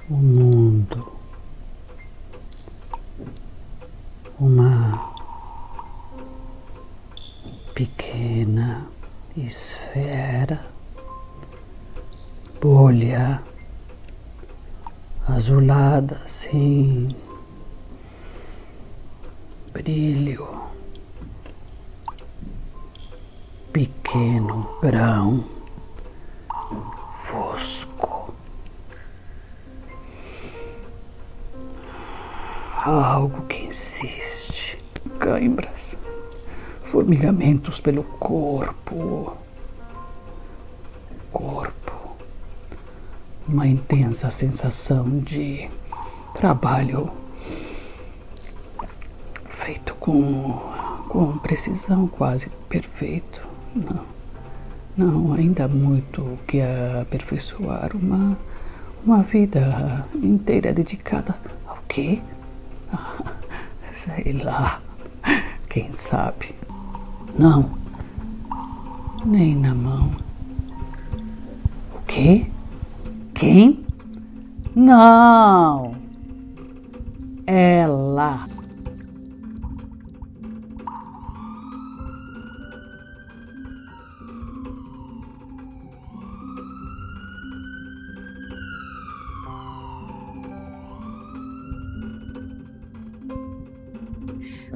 o mundo, uma pequena esfera, bolha azulada assim, brilho, pequeno grão fosco, algo que insiste, cãibras, formigamentos pelo corpo, uma intensa sensação de trabalho feito com precisão, quase perfeito. Não, ainda muito o que aperfeiçoar, uma vida inteira dedicada ao quê? Sei lá, quem sabe. Não, nem na mão. O quê? Quem? Não! Ela!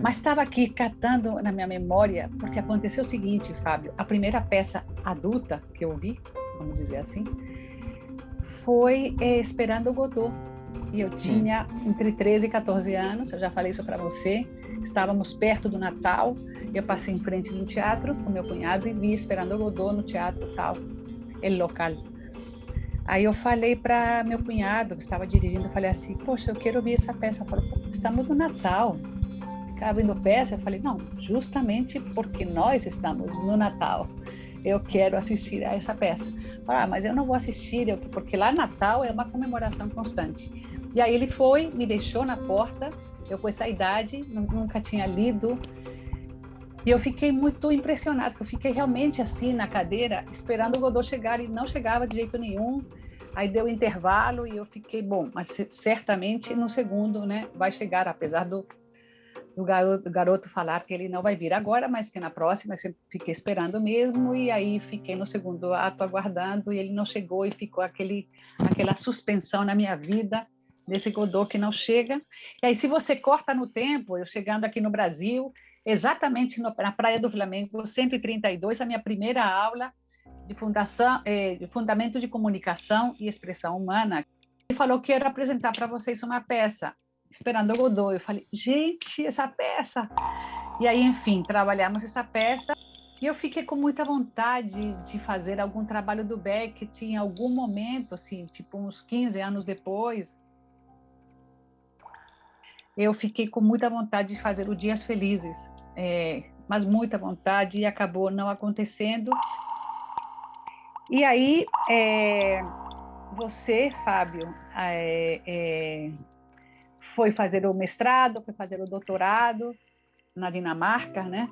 Mas estava aqui catando na minha memória, porque aconteceu o seguinte, Fábio, a primeira peça adulta que eu vi, vamos dizer assim, foi Esperando Godot. E eu tinha entre 13 e 14 anos, eu já falei isso para você, estávamos perto do Natal, eu passei em frente de um teatro com meu cunhado e vi Esperando Godot no teatro tal, el local. Aí eu falei para meu cunhado, que estava dirigindo, eu falei assim, poxa, eu quero ouvir essa peça. Ele falou, estamos no Natal, ficava vendo peça. Eu falei, não, justamente porque nós estamos no Natal, eu quero assistir a essa peça. Mas eu não vou assistir, porque lá Natal é uma comemoração constante. E aí ele foi, me deixou na porta, eu com essa idade, nunca tinha lido, e eu fiquei muito impressionada, porque eu fiquei realmente assim na cadeira, esperando o Godot chegar, e não chegava de jeito nenhum. Aí deu intervalo e eu fiquei, bom, mas certamente no segundo, né, vai chegar, apesar do garoto falar que ele não vai vir agora, mas que na próxima eu fiquei esperando mesmo, e aí fiquei no segundo ato aguardando, e ele não chegou, e ficou aquela suspensão na minha vida, desse Godot que não chega. E aí, se você corta no tempo, eu chegando aqui no Brasil, exatamente na Praia do Flamengo, 132, a minha primeira aula de Fundamento de Comunicação e Expressão Humana, e falou que quero apresentar para vocês uma peça, Esperando Godot. Eu falei, gente, essa peça! E aí, enfim, trabalhamos essa peça e eu fiquei com muita vontade de fazer algum trabalho do Beckett em algum momento, assim, tipo uns 15 anos depois. Eu fiquei com muita vontade de fazer o Dias Felizes, mas muita vontade, e acabou não acontecendo. E aí, você, Fábio, foi fazer o mestrado, foi fazer o doutorado na Dinamarca, né?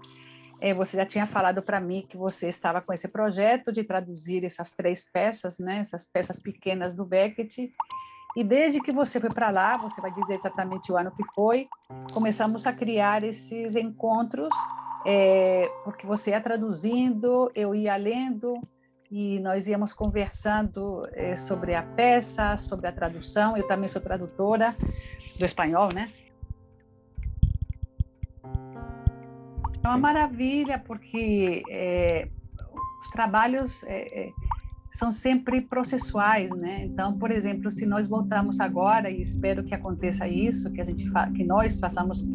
Você já tinha falado para mim que você estava com esse projeto de traduzir essas 3 peças, né? Essas peças pequenas do Beckett. E desde que você foi para lá, você vai dizer exatamente o ano que foi, começamos a criar esses encontros, porque você ia traduzindo, eu ia lendo, e nós íamos conversando sobre a peça, sobre a tradução. Eu também sou tradutora do espanhol, né? É uma maravilha, porque os trabalhos são sempre processuais, né? Então, por exemplo, se nós voltamos agora, e espero que aconteça isso, que nós façamos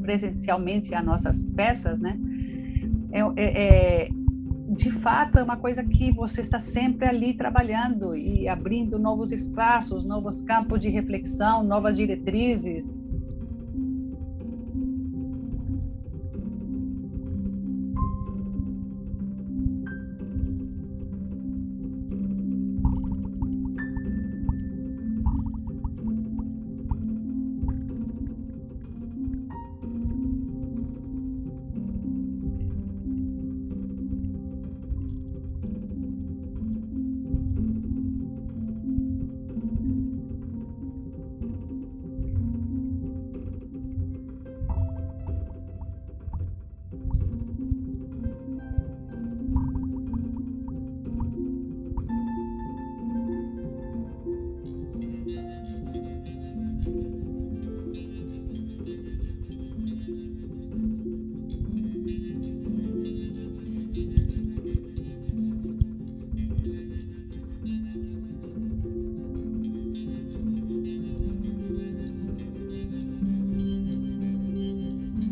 presencialmente as nossas peças, né? De fato, é uma coisa que você está sempre ali trabalhando e abrindo novos espaços, novos campos de reflexão, novas diretrizes.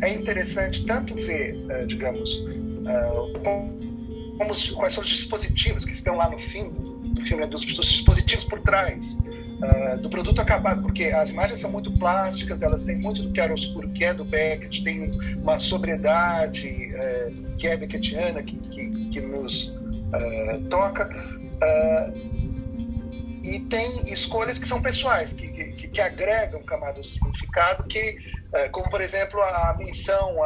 é interessante tanto ver, digamos, quais são os dispositivos que estão lá no fim do filme, dos dispositivos por trás do produto acabado, porque as imagens são muito plásticas, elas têm muito do chiaroscuro, que é do Beckett, tem uma sobriedade que é beckettiana, que nos toca, e tem escolhas que são pessoais, que agregam camadas de significado, como, por exemplo, a menção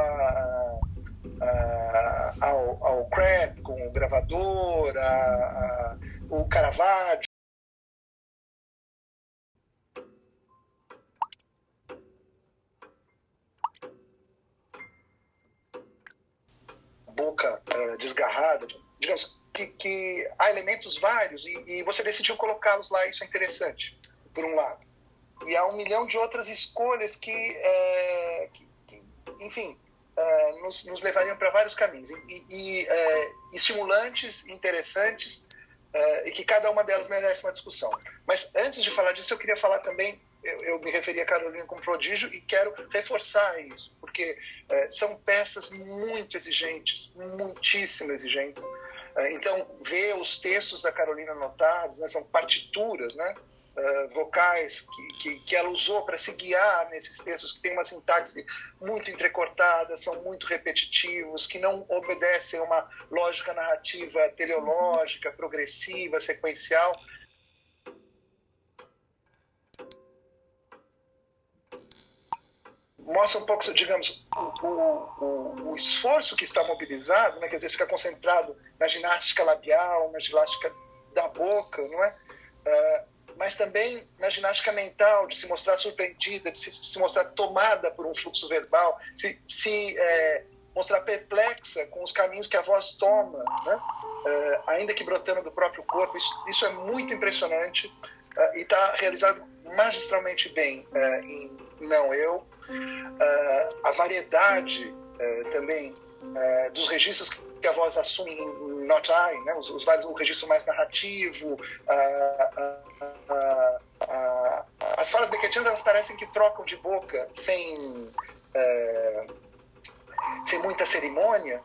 ao Crabbe com o gravador, o Caravaggio, boca desgarrada, digamos que há elementos vários e você decidiu colocá-los lá, isso é interessante, por um lado. E há um milhão de outras escolhas que enfim, nos levariam para vários caminhos e estimulantes, interessantes, e que cada uma delas merece uma discussão. Mas antes de falar disso, eu queria falar também, eu me referi a Carolina como prodígio e quero reforçar isso, porque são peças muito exigentes, muitíssimo exigentes. Então, ver os textos da Carolina anotados, né, são partituras, né, vocais que ela usou para se guiar nesses textos, que tem uma sintaxe muito entrecortada, são muito repetitivos, que não obedecem a uma lógica narrativa teleológica, progressiva, sequencial. Mostra um pouco, digamos, o esforço que está mobilizado, né, que às vezes fica concentrado na ginástica labial, na ginástica da boca, não é? Mas também na ginástica mental, de se mostrar surpreendida, de se mostrar tomada por um fluxo verbal, se mostrar perplexa com os caminhos que a voz toma, né? Ainda que brotando do próprio corpo. Isso é muito impressionante e está realizado magistralmente bem em Não Eu. A variedade também dos registros que a voz assume em Not I, né? O registro mais narrativo, as falas beckettianas, elas parecem que trocam de boca sem muita cerimônia.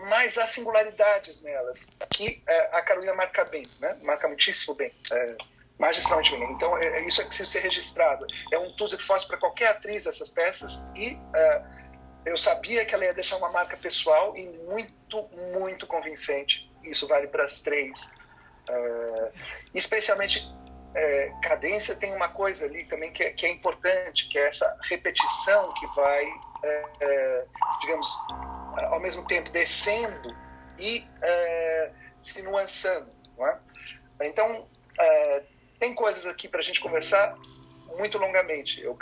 Mas há singularidades nelas, que a Carolina marca bem, né? Marca muitíssimo bem, magistralmente bem. Então, isso é preciso ser registrado. É um tour de force para qualquer atriz essas peças, e eu sabia que ela ia deixar uma marca pessoal e muito, muito convincente. Isso vale para as três. Especialmente cadência tem uma coisa ali também que é importante, que é essa repetição que vai, digamos, ao mesmo tempo descendo e se nuançando, não é? Então, tem coisas aqui para a gente conversar muito longamente. Eu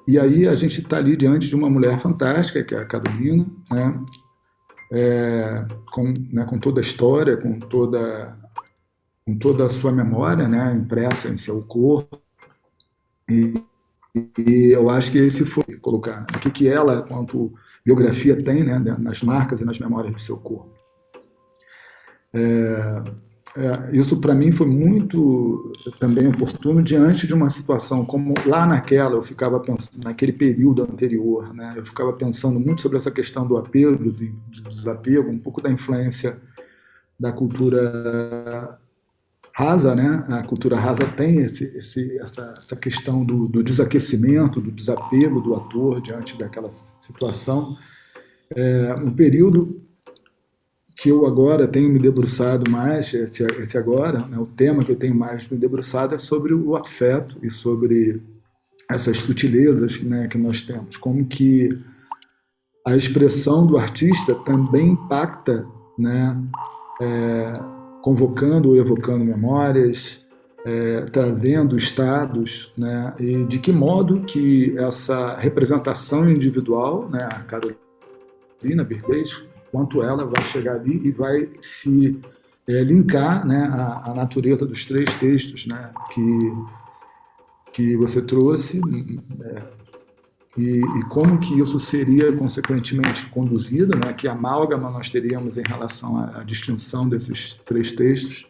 E aí a gente está ali diante de uma mulher fantástica, que é a Carolina, né? Com toda a história, com toda a sua memória, né? Impressa em seu corpo. E eu acho que esse foi colocar, né? O que ela, quanto biografia, tem, né? Nas marcas e nas memórias do seu corpo. Isso para mim foi muito também oportuno diante de uma situação como lá naquela, eu ficava pensando, naquele período anterior, né, eu ficava pensando muito sobre essa questão do apego, do desapego, um pouco da influência da cultura rasa, né? A cultura rasa tem essa questão do desaquecimento, do desapego do ator diante daquela situação. Um período que eu agora tenho me debruçado mais, esse agora, né, o tema que eu tenho mais me debruçado é sobre o afeto e sobre essas sutilezas, né, que nós temos, como que a expressão do artista também impacta, né, convocando ou evocando memórias, trazendo estados, né, e de que modo que essa representação individual, né, a Carolina Birkbeis, quanto ela vai chegar ali e vai se linkar, né, à natureza dos três textos, né, que você trouxe, e como que isso seria consequentemente conduzido, né? Que amálgama nós teríamos em relação à distinção desses 3 textos.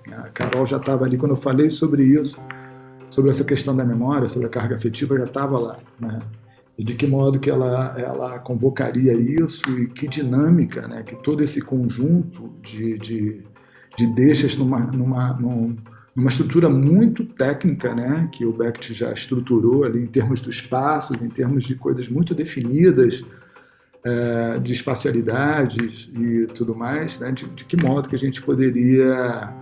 A Carol já estava ali quando eu falei sobre isso, sobre essa questão da memória, sobre a carga afetiva, já estava lá, né? E de que modo que ela convocaria isso e que dinâmica, né? Que todo esse conjunto de deixas numa estrutura muito técnica, né? Que o Beckett já estruturou ali em termos dos passos, em termos de coisas muito definidas, de espacialidades e tudo mais, né? De que modo que a gente poderia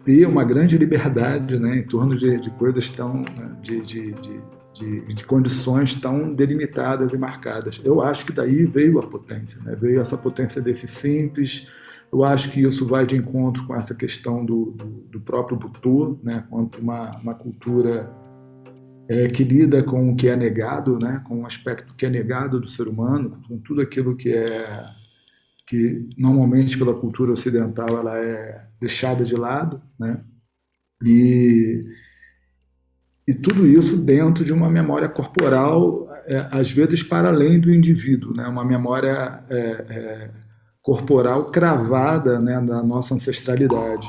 ter uma grande liberdade, né, em torno de coisas tão, de condições tão delimitadas e marcadas. Eu acho que daí veio a potência, né? Veio essa potência desse simples. Eu acho que isso vai de encontro com essa questão do próprio Butô, né, quanto uma cultura que lida com o que é negado, né, com o aspecto que é negado do ser humano, com tudo aquilo que normalmente pela cultura ocidental ela é deixada de lado, né? E tudo isso dentro de uma memória corporal, às vezes para além do indivíduo, né? Uma memória corporal cravada, né, da nossa ancestralidade.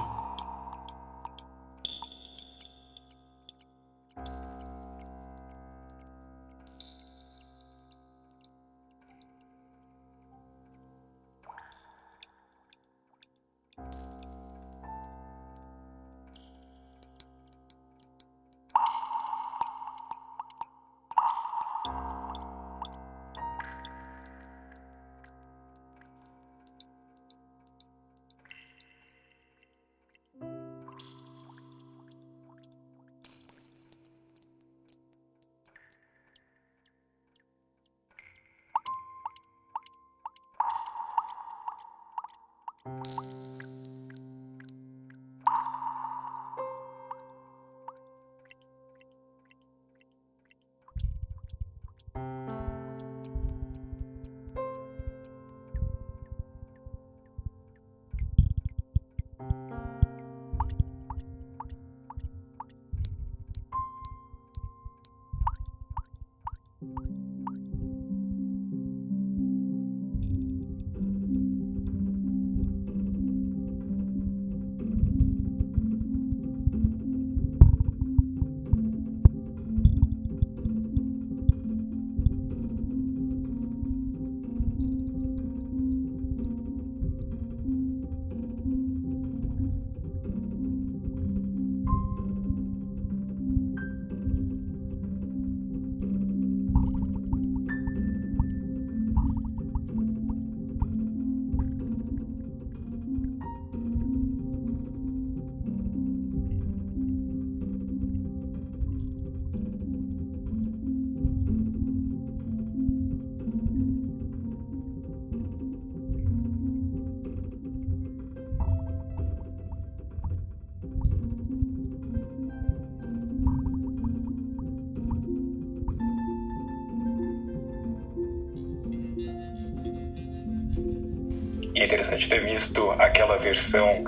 E é interessante ter visto aquela versão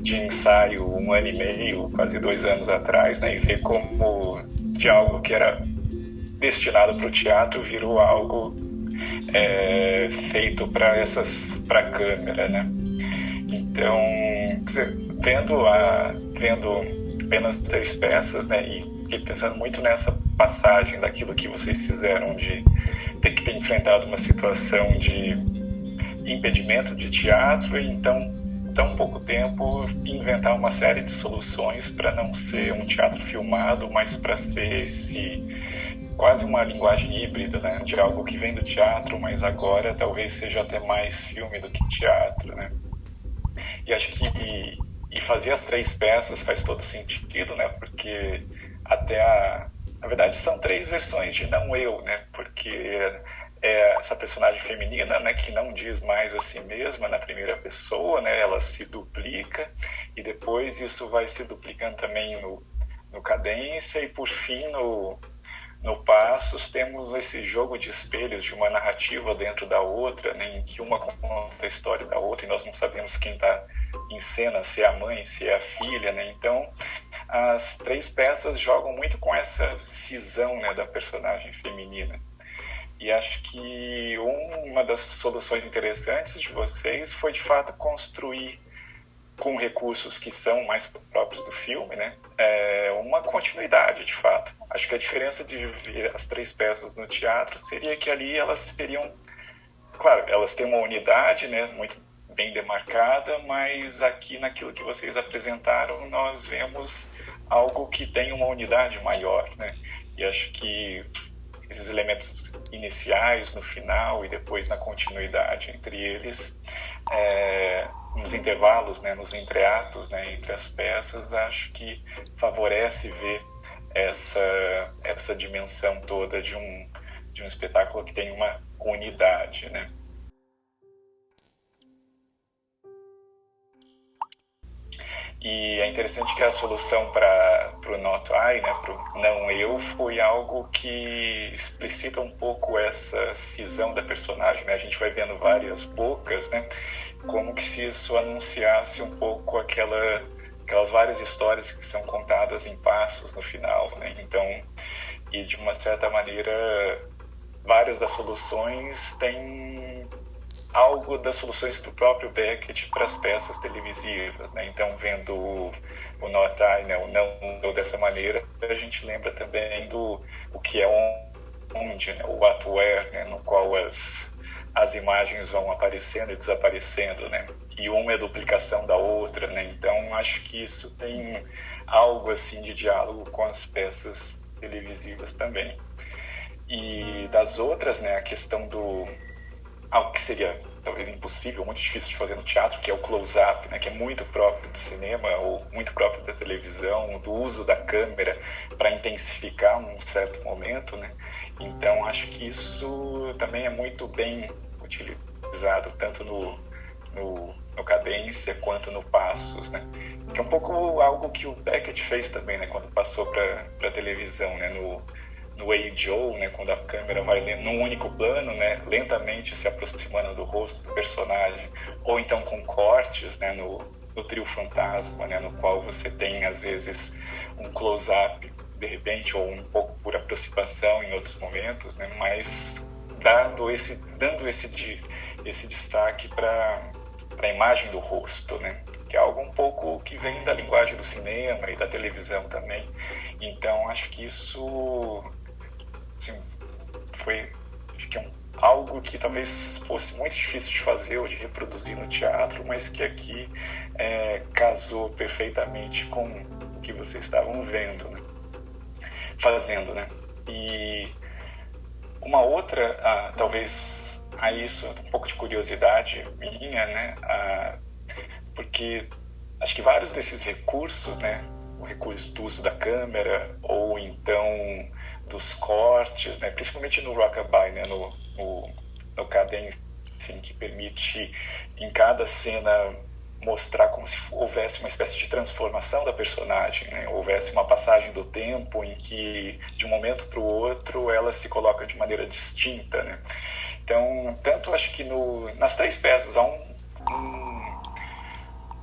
de ensaio 1 ano e meio, quase 2 anos atrás, né, e ver como de algo que era destinado para o teatro virou algo feito para a câmera, né? Então, vendo apenas 3 peças, né, e pensando muito nessa passagem daquilo que vocês fizeram de ter que ter enfrentado uma situação de impedimento de teatro, e então, tão pouco tempo, inventar uma série de soluções para não ser um teatro filmado, mas para ser quase uma linguagem híbrida, né, de algo que vem do teatro, mas agora talvez seja até mais filme do que teatro, né? E acho que fazer as 3 peças faz todo sentido, né? Porque na verdade são 3 versões de não eu, né? Porque é essa personagem feminina, né, que não diz mais a si mesma na primeira pessoa, né? Ela se duplica e depois isso vai se duplicando também no Cadência, e por fim no Passos temos esse jogo de espelhos de uma narrativa dentro da outra, né, em que uma conta a história da outra e nós não sabemos quem está em cena, se é a mãe, se é a filha, né? Então as 3 peças jogam muito com essa cisão, né, da personagem feminina. E acho que uma das soluções interessantes de vocês foi de fato construir, com recursos que são mais próprios do filme, né, uma continuidade, de fato. Acho que a diferença de ver as 3 peças no teatro seria que ali elas seriam, claro, elas têm uma unidade, né, muito bem demarcada, mas aqui naquilo que vocês apresentaram nós vemos algo que tem uma unidade maior, né? E acho que esses elementos iniciais no final e depois na continuidade entre eles, nos intervalos, né, nos entreatos, né, entre as peças, acho que favorece ver essa dimensão toda de um espetáculo que tem uma unidade, né? E é interessante que a solução para o Not I, né, para o não eu, foi algo que explicita um pouco essa cisão da personagem, né? A gente vai vendo várias bocas, né, como que se isso anunciasse um pouco aquelas várias histórias que são contadas em passos no final, né? Então, e de uma certa maneira, várias das soluções têm algo das soluções do próprio Beckett para as peças televisivas, né? Então, vendo o Not I, né, o não dessa maneira, a gente lembra também do o que é onde, né, o What Where, né, no qual as imagens vão aparecendo e desaparecendo, né? E uma é duplicação da outra, né? Então, acho que isso tem algo assim de diálogo com as peças televisivas também. E das outras, né, a questão do algo que seria talvez impossível, muito difícil de fazer no teatro, que é o close-up, né, que é muito próprio do cinema ou muito próprio da televisão, do uso da câmera para intensificar um certo momento, né? Então, acho que isso também é muito bem utilizado, tanto no Cadência quanto no Passos, né? Que é um pouco algo que o Beckett fez também, né, quando passou para a televisão, né, no Hey Joe, né, quando a câmera vai num único plano, né, lentamente se aproximando do rosto do personagem, ou então com cortes, né, no Trio Fantasma, né, no qual você tem às vezes um close-up de repente, ou um pouco por aproximação em outros momentos, né, mas dando esse destaque para a imagem do rosto, né, que é algo um pouco que vem da linguagem do cinema e da televisão também. Então, acho que isso, assim, acho que algo que talvez fosse muito difícil de fazer ou de reproduzir no teatro, mas que aqui casou perfeitamente com o que vocês estavam vendo, né? Fazendo, né? E uma outra, talvez a isso, um pouco de curiosidade minha, né? Porque acho que vários desses recursos, né? O recurso do uso da câmera ou então dos cortes, né? Principalmente no Rockabye, né? No Cadência, assim, que permite em cada cena mostrar como se houvesse uma espécie de transformação da personagem, né? Houvesse uma passagem do tempo em que de um momento para o outro ela se coloca de maneira distinta, né? Então, tanto acho que nas 3 peças há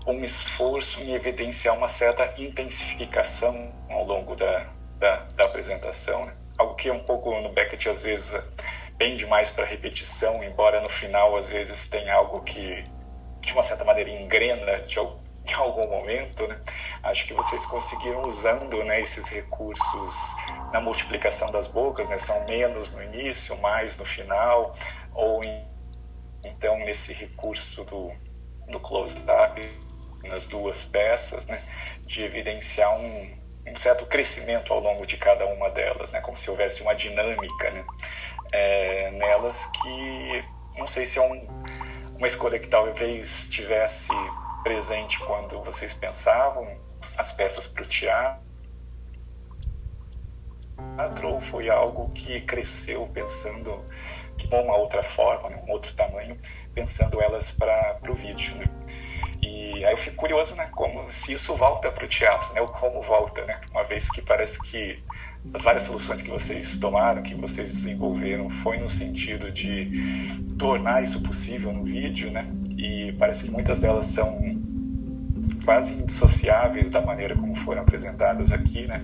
um esforço em evidenciar uma certa intensificação ao longo da apresentação, né? Algo que é um pouco no Beckett às vezes pende mais para repetição, embora no final às vezes tenha algo que de uma certa maneira engrena em algum momento, né? Acho que vocês conseguiram usando, né, esses recursos na multiplicação das bocas, né? São menos no início, mais no final, ou Então, nesse recurso do close-up, nas duas peças, né, de evidenciar um certo crescimento ao longo de cada uma delas, né, como se houvesse uma dinâmica, né, nelas que, não sei se é uma escolha que talvez estivesse presente quando vocês pensavam as peças para o teatro, ou foi algo que cresceu pensando de uma outra forma, né, um outro tamanho, pensando elas para o vídeo, né? E aí eu fico curioso, né, como se isso volta para o teatro, né, ou como volta, né, uma vez que parece que as várias soluções que vocês tomaram, que vocês desenvolveram, foi no sentido de tornar isso possível no vídeo, né, e parece que muitas delas são quase indissociáveis da maneira como foram apresentadas aqui, né.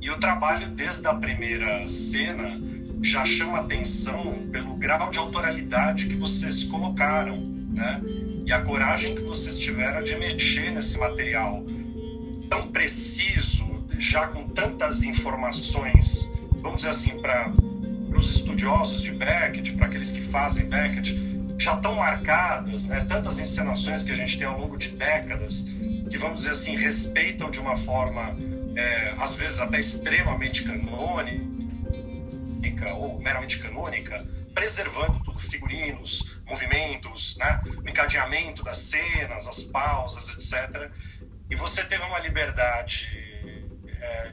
E o trabalho, desde a primeira cena, já chama atenção pelo grau de autoralidade que vocês colocaram, né? E a coragem que vocês tiveram de mexer nesse material tão preciso, já com tantas informações, vamos dizer assim, para os estudiosos de Beckett, para aqueles que fazem Beckett, já tão marcadas, né? Tantas encenações que a gente tem ao longo de décadas, que, vamos dizer assim, respeitam de uma forma, às vezes até extremamente canônica, ou meramente canônica, preservando tudo, figurinos, movimentos, né? O encadeamento das cenas, as pausas, etc. E você teve uma liberdade,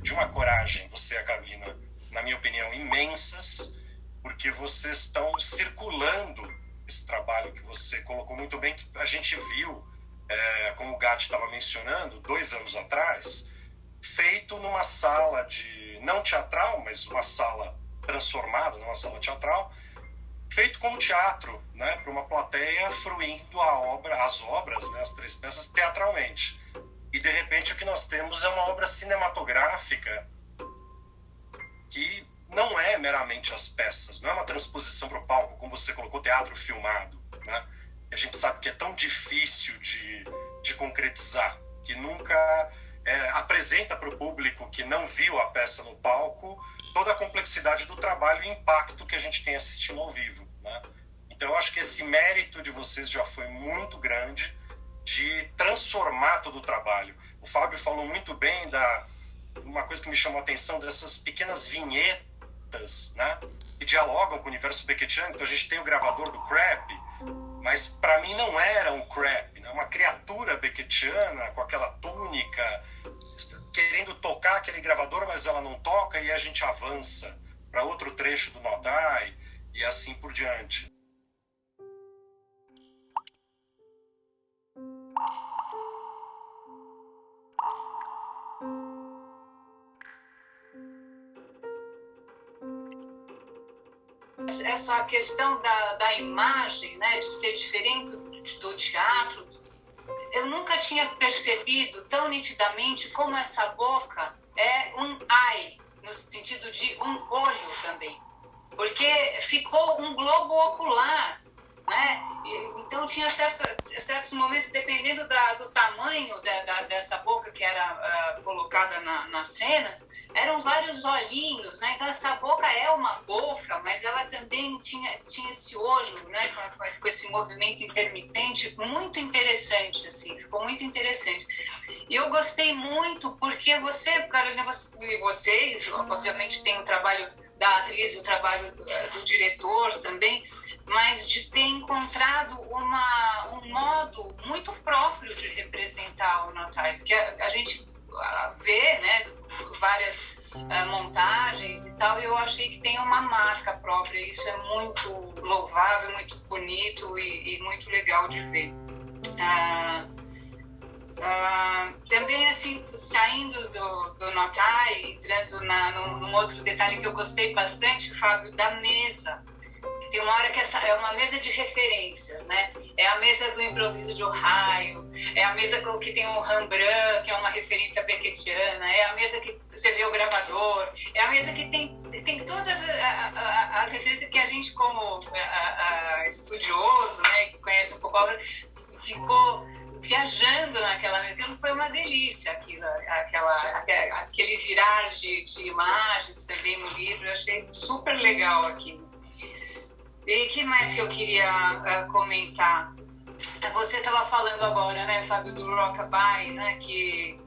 de uma coragem, você e a Carolina, na minha opinião, imensas, porque vocês estão circulando esse trabalho que você colocou muito bem, que a gente viu, como o Gatti estava mencionando, 2 anos atrás, feito numa sala não teatral, mas uma sala transformada numa sala teatral, feito como teatro, né, para uma plateia fruindo as obras, né, as 3 peças, teatralmente. E, de repente, o que nós temos é uma obra cinematográfica que não é meramente as peças, não é uma transposição para o palco, como você colocou, teatro filmado, né? E a gente sabe que é tão difícil de concretizar, que nunca apresenta para o público que não viu a peça no palco toda a complexidade do trabalho e impacto que a gente tem assistindo ao vivo, né? Então, eu acho que esse mérito de vocês já foi muito grande, de transformar todo o trabalho. O Fábio falou muito bem uma coisa que me chamou a atenção, dessas pequenas vinhetas, né, que dialogam com o universo beckettiano. Então a gente tem o gravador do Crap, mas para mim não era um Crap, né, uma criatura beckettiana com aquela túnica, querendo tocar aquele gravador, mas ela não toca, e a gente avança para outro trecho do Nodai e assim por diante. Essa questão da imagem, né, de ser diferente do teatro, eu nunca tinha percebido tão nitidamente como essa boca é um eye, no sentido de um olho também, porque ficou um globo ocular, né? Então tinha certos momentos, dependendo do tamanho dessa boca que era colocada na cena, eram vários olhinhos, né? Então essa boca é uma boca, mas ela também tinha esse olho, né? Com esse movimento intermitente, muito interessante, assim, ficou muito interessante. E eu gostei muito porque você, Carolina, vocês, obviamente, tem o trabalho da atriz e o trabalho do diretor também, mas de ter encontrado um modo muito próprio de representar o Notai, porque a gente vê, né, várias montagens e tal, e eu achei que tem uma marca própria. Isso é muito louvável, muito bonito e muito legal de ver. Também, assim, saindo do Notai, entrando num outro detalhe que eu gostei bastante, Fábio, da mesa. Tem uma hora que essa é uma mesa de referências, né? É a mesa do improviso de Ohio, é a mesa que tem o Rembrandt, que é uma referência beckettiana, é a mesa que você vê o gravador, é a mesa que tem todas as referências que a gente, como estudioso, né, que conhece um pouco a obra, ficou viajando naquela mesa. Aquilo foi uma delícia, aquele virar de imagens também no livro. Eu achei super legal aquilo. E o que mais que eu queria comentar? Você estava falando agora, né, Fábio, do Rockabye, né, que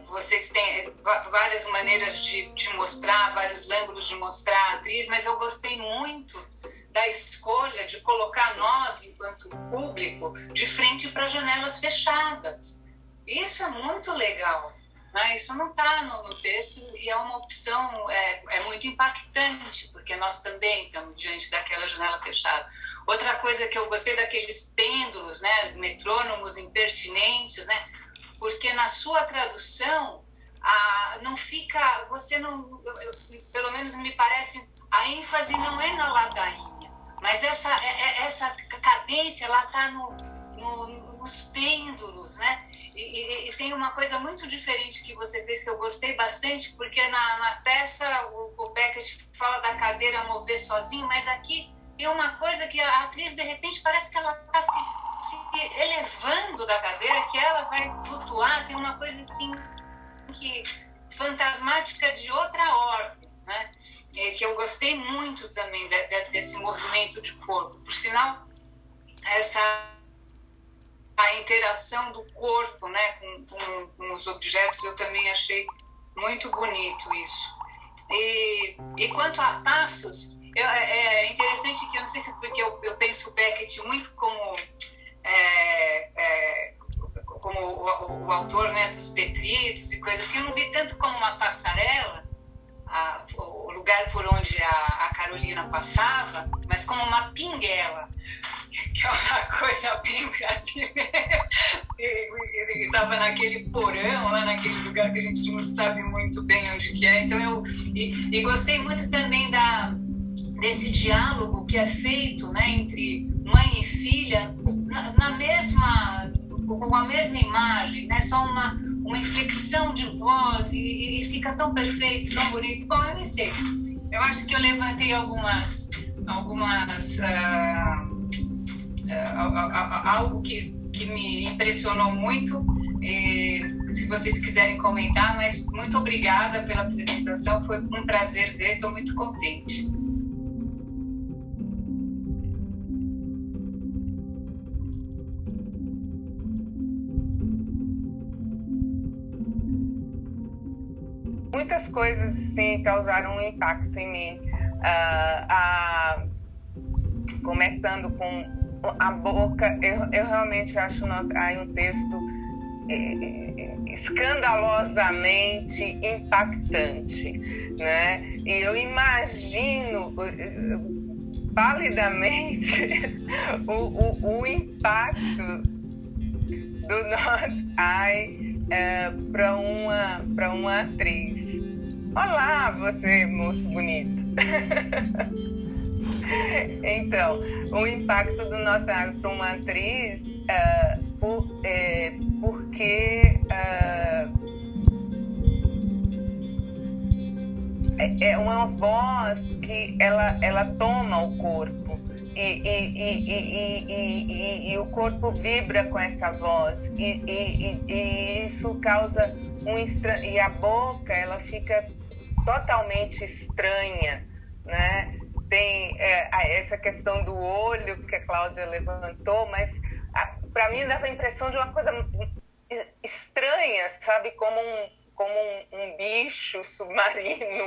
vocês têm várias maneiras de mostrar, vários ângulos de mostrar a atriz, mas eu gostei muito da escolha de colocar nós, enquanto público, de frente para janelas fechadas. Isso é muito legal. Isso não está no texto e é uma opção, é muito impactante, porque nós também estamos diante daquela janela fechada. Outra coisa que eu gostei daqueles pêndulos, né, metrônomos impertinentes, né, porque na sua tradução não fica, pelo menos me parece, a ênfase não é na ladainha, mas essa cadência ela está nos pêndulos, né? E tem uma coisa muito diferente que você fez que eu gostei bastante, porque na peça o Beckett fala da cadeira mover sozinho, mas aqui tem uma coisa que a atriz, de repente, parece que ela está se elevando da cadeira, que ela vai flutuar. Tem uma coisa assim fantasmática de outra ordem, né? Que eu gostei muito também desse movimento de corpo. Por sinal, a interação do corpo, né, com os objetos, eu também achei muito bonito isso. E quanto a passos, é interessante que eu não sei se é porque eu penso o Beckett muito como o autor, né, dos detritos e coisas assim. Eu não vi tanto como uma passarela, o lugar por onde a Carolina passava, mas como uma pinguela, que é uma coisa bem assim. Estava naquele porão, lá naquele lugar que a gente não sabe muito bem onde que é. Então e gostei muito também desse diálogo que é feito, né, entre mãe e filha com a mesma imagem, né, só uma inflexão de voz e fica tão perfeito, tão bonito. Bom, eu não sei. Eu acho que eu levantei algumas algo que me impressionou muito. Se vocês quiserem comentar, mas muito obrigada pela apresentação, foi um prazer ver, estou muito contente. Muitas coisas, sim, causaram um impacto em mim. Começando com a boca, eu realmente acho aí um texto escandalosamente impactante, né? E eu imagino palidamente o impacto do Not I para uma atriz. Olá, você, moço bonito. Então, o impacto do Not I para uma atriz porque é uma voz que ela toma o corpo e o corpo vibra com essa voz e isso causa e a boca ela fica totalmente estranha, né? Tem essa questão do olho que a Cláudia levantou, mas para mim dava a impressão de uma coisa estranha, sabe? Como um bicho submarino,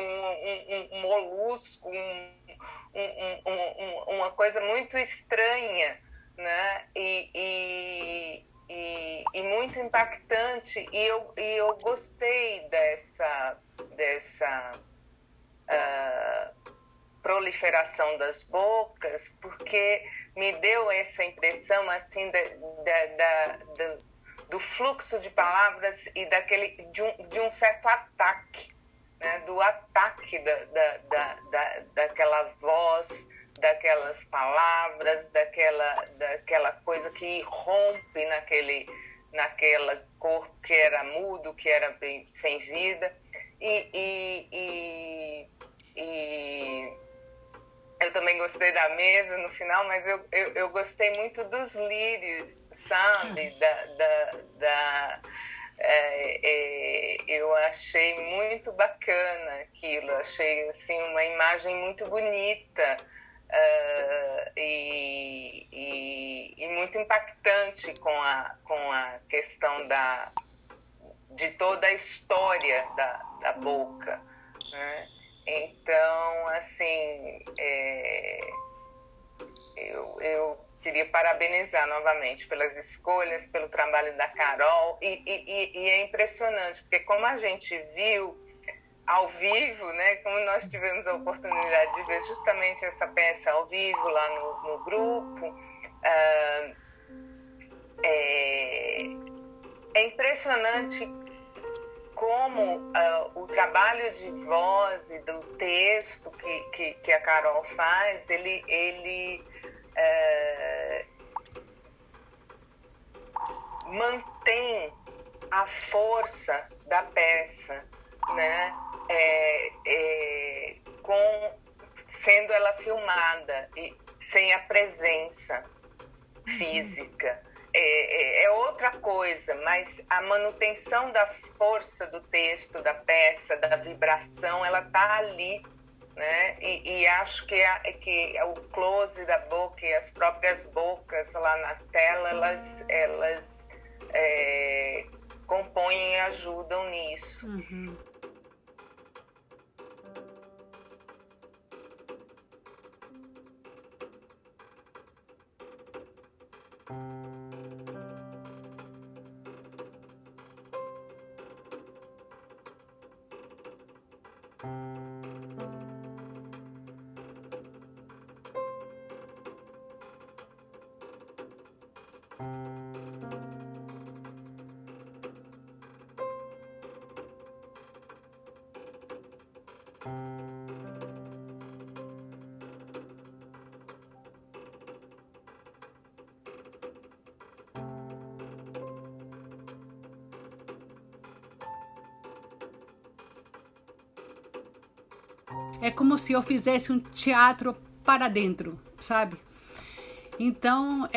um molusco, uma coisa muito estranha, né? E muito impactante, e eu gostei dessa proliferação das bocas, porque me deu essa impressão assim do fluxo de palavras e de um certo ataque, né? Do ataque daquela voz, daquelas palavras, daquela coisa que irrompe naquela corpo que era mudo, que era sem vida. E eu também gostei da mesa no final, mas eu gostei muito dos lírios, sabe? Eu achei muito bacana aquilo, achei assim, uma imagem muito bonita. E muito impactante com a questão de toda a história da boca, né? Então, assim, eu queria parabenizar novamente pelas escolhas, pelo trabalho da Carol, e é impressionante, porque como a gente viu ao vivo, né, como nós tivemos a oportunidade de ver justamente essa peça ao vivo lá no grupo, é impressionante como o trabalho de voz e do texto que a Carol faz, ele mantém a força da peça, né? Sendo ela filmada e sem a presença física. É outra coisa, mas a manutenção da força do texto, da peça, da vibração, ela está ali, né? E acho que o close da boca e as próprias bocas lá na tela, elas compõem e ajudam nisso. Uhum. É como se eu fizesse um teatro para dentro, sabe? Então,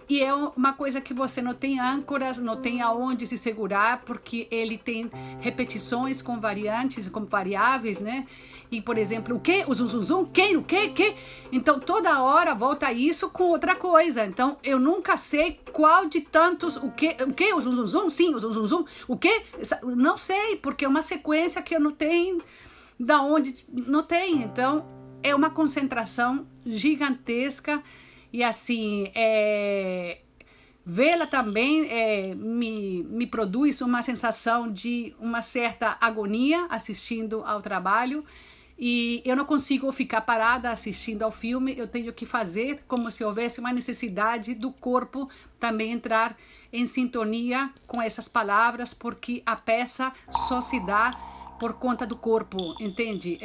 e é uma coisa que você não tem âncoras, não tem aonde se segurar, porque ele tem repetições com variantes, com variáveis, né? E, por exemplo, o que? O zum, zum, zum, quem? O que? Então, toda hora volta isso com outra coisa. Então, eu nunca sei qual de tantos, o que? O zum, zum, zum? Sim, o zum, zum, zum. O que? Não sei, porque é uma sequência que eu não tenho, da onde não tem. Então, é uma concentração gigantesca. E assim, vê-la também me produz uma sensação de uma certa agonia assistindo ao trabalho, e eu não consigo ficar parada assistindo ao filme. Eu tenho que fazer como se houvesse uma necessidade do corpo também entrar em sintonia com essas palavras, porque a peça só se dá por conta do corpo, entende?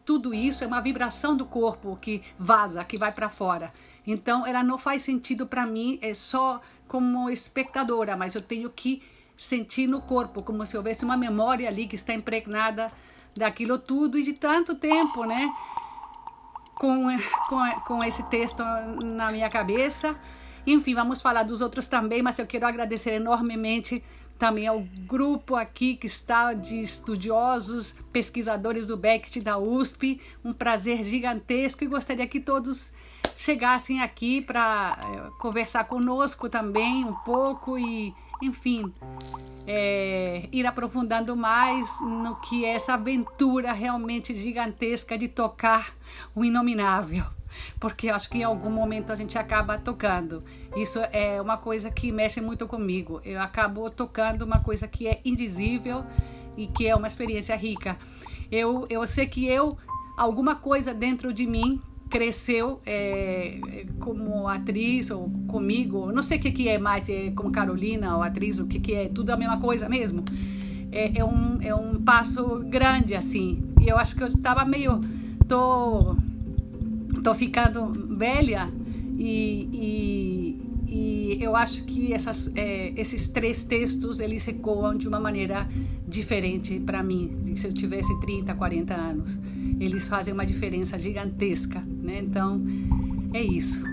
Tudo isso é uma vibração do corpo que vaza, que vai para fora. Então, ela não faz sentido para mim, só como espectadora, mas eu tenho que sentir no corpo, como se houvesse uma memória ali que está impregnada daquilo tudo e de tanto tempo, né? Com esse texto na minha cabeça. Enfim, vamos falar dos outros também, mas eu quero agradecer enormemente também ao grupo aqui que está de estudiosos, pesquisadores do Beckett da USP. Um prazer gigantesco, e gostaria que todos chegassem aqui para conversar conosco também um pouco e, enfim, ir aprofundando mais no que é essa aventura realmente gigantesca de tocar o inominável. Porque eu acho que em algum momento a gente acaba tocando. Isso é uma coisa que mexe muito comigo. Eu acabo tocando uma coisa que é indizível e que é uma experiência rica. Eu sei que alguma coisa dentro de mim cresceu como atriz ou comigo. Não sei o que é mais, como Carolina ou atriz, o que é, tudo a mesma coisa mesmo. É um passo grande, assim. E eu acho que eu estava meio... Tô ficando velha e eu acho que esses 3 textos, eles ecoam de uma maneira diferente para mim. Se eu tivesse 30, 40 anos, eles fazem uma diferença gigantesca, né? Então, é isso.